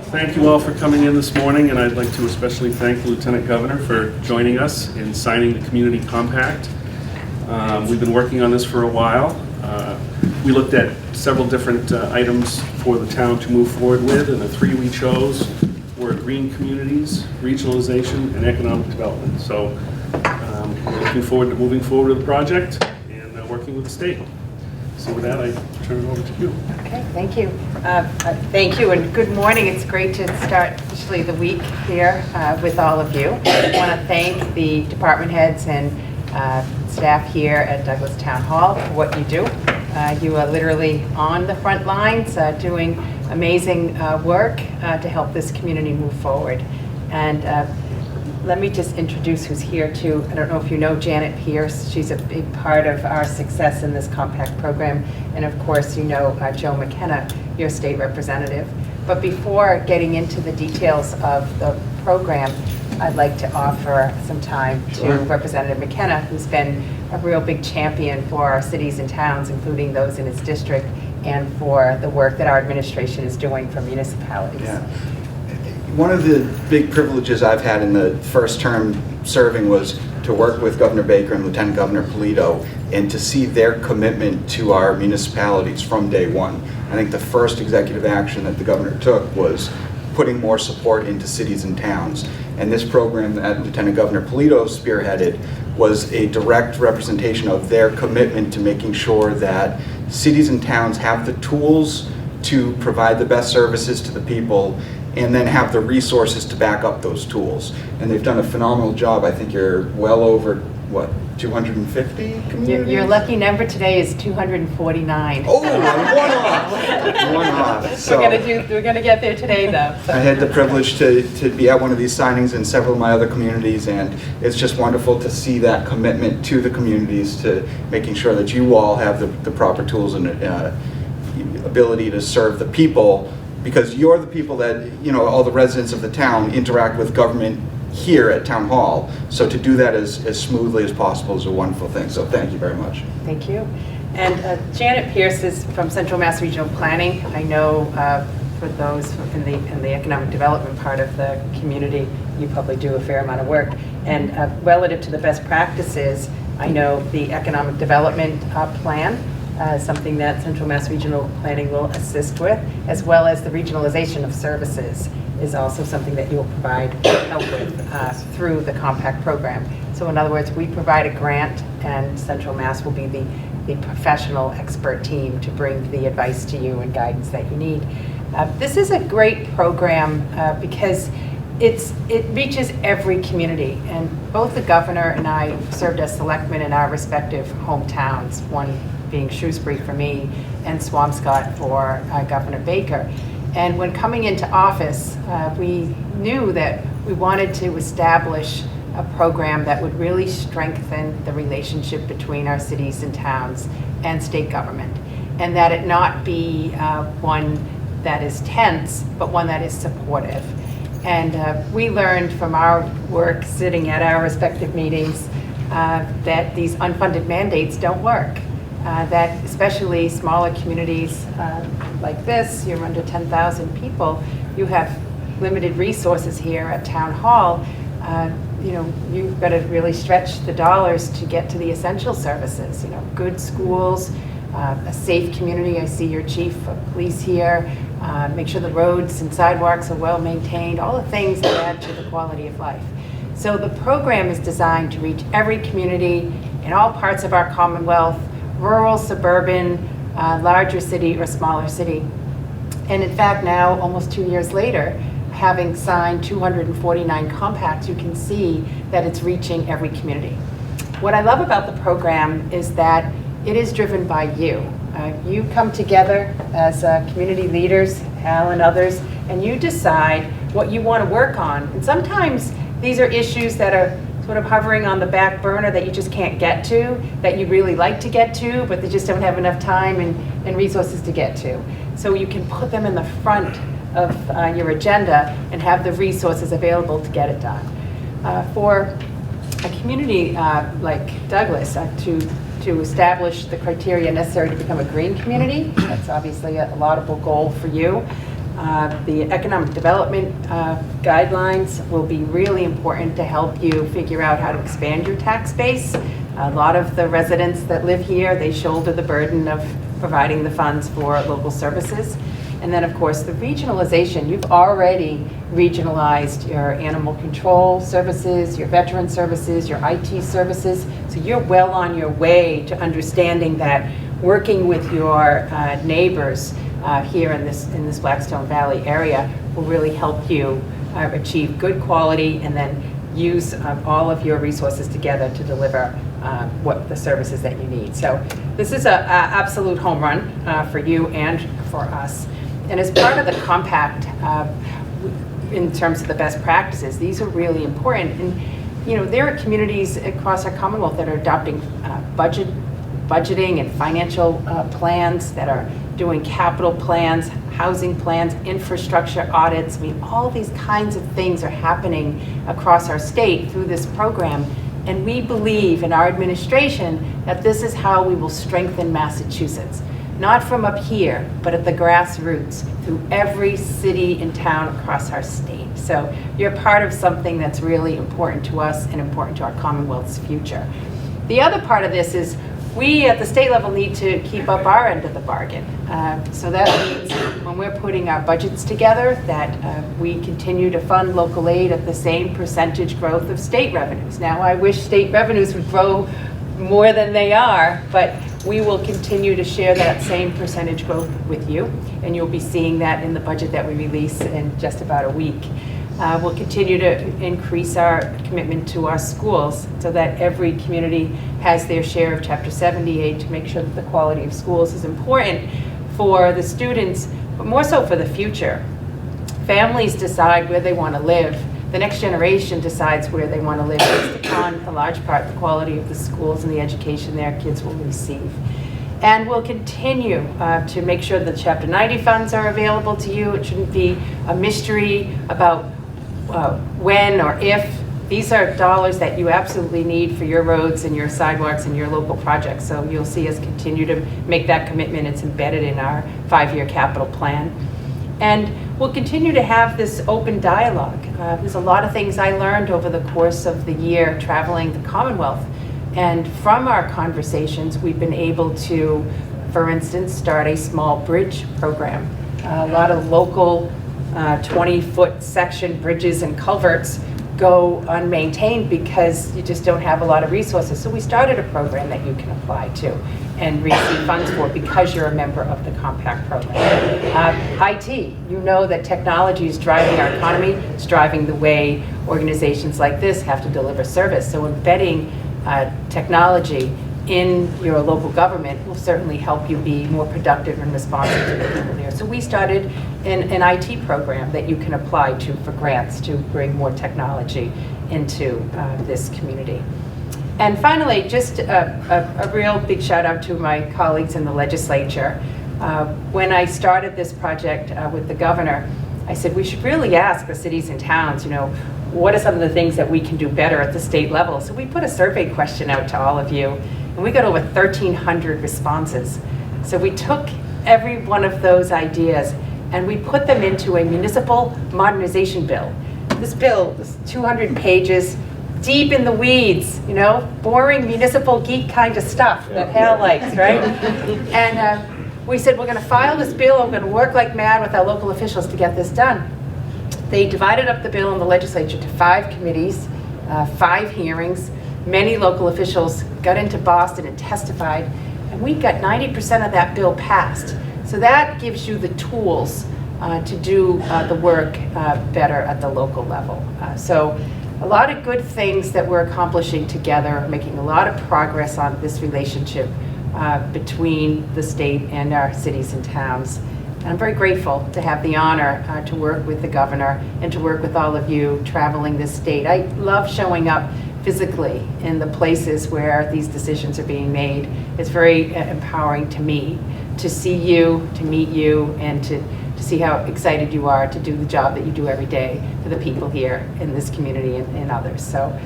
Thank you all for coming in this morning, and I'd like to especially thank the Lieutenant Governor for joining us in signing the Community Compact. We've been working on this for a while. We looked at several different items for the town to move forward with, and the three we chose were green communities, regionalization, and economic development. So we're looking forward to moving forward with the project and working with the state. So with that, I turn it over to you. Okay, thank you. Thank you, and good morning. It's great to start officially the week here with all of you. I want to thank the department heads and staff here at Douglas Town Hall for what you do. You are literally on the front lines doing amazing work to help this community move forward. And let me just introduce who's here too. I don't know if you know Janet Pierce. She's a big part of our success in this compact program. And of course, you know Joe McKenna, your state representative. But before getting into the details of the program, I'd like to offer some time to Representative McKenna, who's been a real big champion for our cities and towns, including those in his district, and for the work that our administration is doing for municipalities. Yeah. One of the big privileges I've had in the first term serving was to work with Governor Baker and Lieutenant Governor Polito and to see their commitment to our municipalities from day one. I think the first executive action that the governor took was putting more support into cities and towns. And this program that Lieutenant Governor Polito spearheaded was a direct representation of their commitment to making sure that cities and towns have the tools to provide the best services to the people and then have the resources to back up those tools. And they've done a phenomenal job. I think you're well over, what, 250 communities? Your lucky number today is 249. Oh, one off. One off. So we're gonna get there today though. So. I had the privilege to be at one of these signings in several of my other communities, and it's just wonderful to see that commitment to the communities, to making sure that you all have the proper tools and ability to serve the people, because you're the people that, you know, all the residents of the town interact with government here at Town Hall. So to do that as smoothly as possible is a wonderful thing. So thank you very much. Thank you. And Janet Pierce is from Central Mass Regional Planning. I know for those in the economic development part of the community, you probably do a fair amount of work. And relative to the best practices, I know the economic development plan, something that Central Mass Regional Planning will assist with, as well as the regionalization of services is also something that you'll provide help with through the compact program. So in other words, we provide a grant and Central Mass will be the professional expert team to bring the advice to you and guidance that you need. This is a great program because it reaches every community, and both the governor and I served as selectmen in our respective hometowns, one being Shrewsbury for me and Swampscott for Governor Baker. And when coming into office, we knew that we wanted to establish a program that would really strengthen the relationship between our cities and towns and state government, and that it not be one that is tense, but one that is supportive. And we learned from our work sitting at our respective meetings that these unfunded mandates don't work. That especially smaller communities like this, you're under 10,000 people, you have limited resources here at Town Hall. You know, you've got to really stretch the dollars to get to the essential services, you know, good schools, a safe community. I see your chief of police here. Make sure the roads and sidewalks are well maintained, all the things that add to the quality of life. So the program is designed to reach every community in all parts of our Commonwealth, rural, suburban, larger city or smaller city. And in fact, now, almost 2 years later, having signed 249 compacts, you can see that it's reaching every community. What I love about the program is that it is driven by you. You come together as community leaders, Al and others, and you decide what you want to work on. And sometimes these are issues that are sort of hovering on the back burner that you just can't get to, that you really like to get to, but they just don't have enough time and resources to get to. So you can put them in the front of your agenda and have the resources available to get it done. For a community like Douglas, to establish the criteria necessary to become a green community, that's obviously a laudable goal for you. The economic development guidelines will be really important to help you figure out how to expand your tax base. A lot of the residents that live here, they shoulder the burden of providing the funds for local services. And then, of course, the regionalization. You've already regionalized your animal control services, your veteran services, your IT services. So you're well on your way to understanding that working with your neighbors here in this Blackstone Valley area will really help you achieve good quality and then use all of your resources together to deliver what the services that you need. So this is an absolute home run for you and for us. And as part of the compact, in terms of the best practices, these are really important. And there are communities across our Commonwealth that are adopting budgeting and financial plans, that are doing capital plans, housing plans, infrastructure audits. I mean, all these kinds of things are happening across our state through this program. And we believe in our administration that this is how we will strengthen Massachusetts. Not from up here, but at the grassroots, through every city and town across our state. So you're part of something that's really important to us and important to our Commonwealth's future. The other part of this is we at the state level need to keep up our end of the bargain. So that means when we're putting our budgets together that we continue to fund local aid at the same percentage growth of state revenues. Now, I wish state revenues would grow more than they are, but we will continue to share that same percentage growth with you, and you'll be seeing that in the budget that we release in just about a week. We'll continue to increase our commitment to our schools so that every community has their share of Chapter 70 aid to make sure that the quality of schools is important for the students, but more so for the future. Families decide where they want to live. The next generation decides where they want to live based upon, a large part, the quality of the schools and the education their kids will receive. And we'll continue to make sure that Chapter 90 funds are available to you. It shouldn't be a mystery about when or if. These are dollars that you absolutely need for your roads and your sidewalks and your local projects. So you'll see us continue to make that commitment. It's embedded in our 5-year capital plan. And we'll continue to have this open dialogue. There's a lot of things I learned over the course of the year traveling the Commonwealth. And from our conversations, we've been able to, for instance, start a small bridge program. A lot of local 20-foot section bridges and culverts go unmaintained because you just don't have a lot of resources. So we started a program that you can apply to and receive funds for because you're a member of the Compact program. IT, you know that technology is driving our economy. It's driving the way organizations like this have to deliver service. So embedding technology in your local government will certainly help you be more productive and responsive to the people there. So we started an IT program that you can apply to for grants to bring more technology into this community. And finally, just a real big shout out to my colleagues in the legislature. When I started this project with the governor, I said we should really ask the cities and towns, what are some of the things that we can do better at the state level? So we put a survey question out to all of you, and we got over 1,300 responses. So we took every one of those ideas and we put them into a municipal modernization bill. This bill is 200 pages, deep in the weeds, boring municipal geek kind of stuff that Hal likes, right? And we said, we're going to file this bill, we're going to work like mad with our local officials to get this done. They divided up the bill in the legislature to 5 committees, 5 hearings. Many local officials got into Boston and testified, and we got 90% of that bill passed. So that gives you the tools to do the work better at the local level. So a lot of good things that we're accomplishing together, making a lot of progress on this relationship between the state and our cities and towns. And I'm very grateful to have the honor to work with the governor and to work with all of you traveling this state. I love showing up physically in the places where these decisions are being made. It's very empowering to me to see you, to meet you, and to see how excited you are to do the job that you do every day for the people here in this community and others. So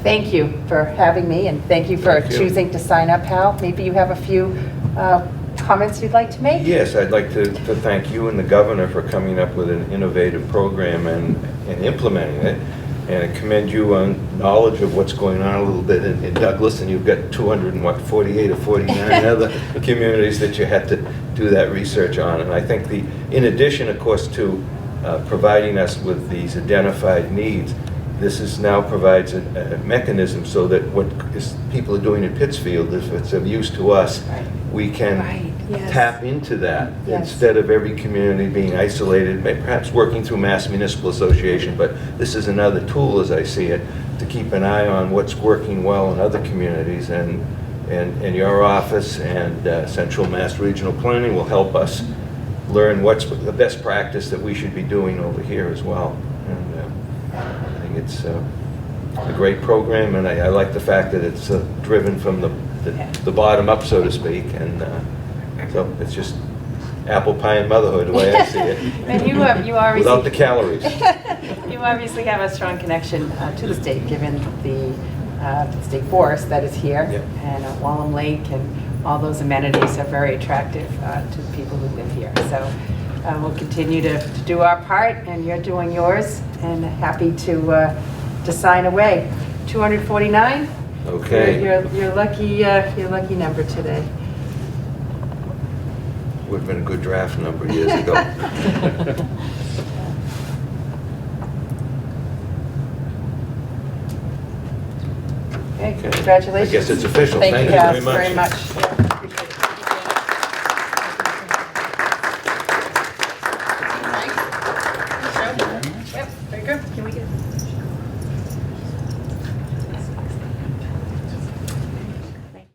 thank you for having me, and thank you for choosing to sign up, Hal. Maybe you have a few comments you'd like to make? Yes, I'd like to thank you and the governor for coming up with an innovative program and implementing it. And I commend you on knowledge of what's going on a little bit in Douglas, and you've got 248 or 49 other communities that you had to do that research on. And I think in addition, of course, to providing us with these identified needs, this now provides a mechanism so that what people are doing in Pittsfield, if it's of use to us, Right. we can Right, yes. tap into that Yes. instead of every community being isolated, perhaps working through Mass Municipal Association. But this is another tool, as I see it, to keep an eye on what's working well in other communities. And your office and Central Mass Regional Planning will help us learn what's the best practice that we should be doing over here as well. And I think it's a great program, and I like the fact that it's driven from the bottom up, so to speak, and so it's just apple pie and motherhood, the way I see it. And you obviously... Without the calories. You obviously have a strong connection to the state, given the state forest that is here, Yep. and Wallam Lake, and all those amenities are very attractive to the people who live here. So we'll continue to do our part, and you're doing yours, and happy to sign away. 249. Okay. Your lucky number today. Would have been a good draft number years ago. Okay, congratulations. I guess it's official. Thank Thank you you guys very very much.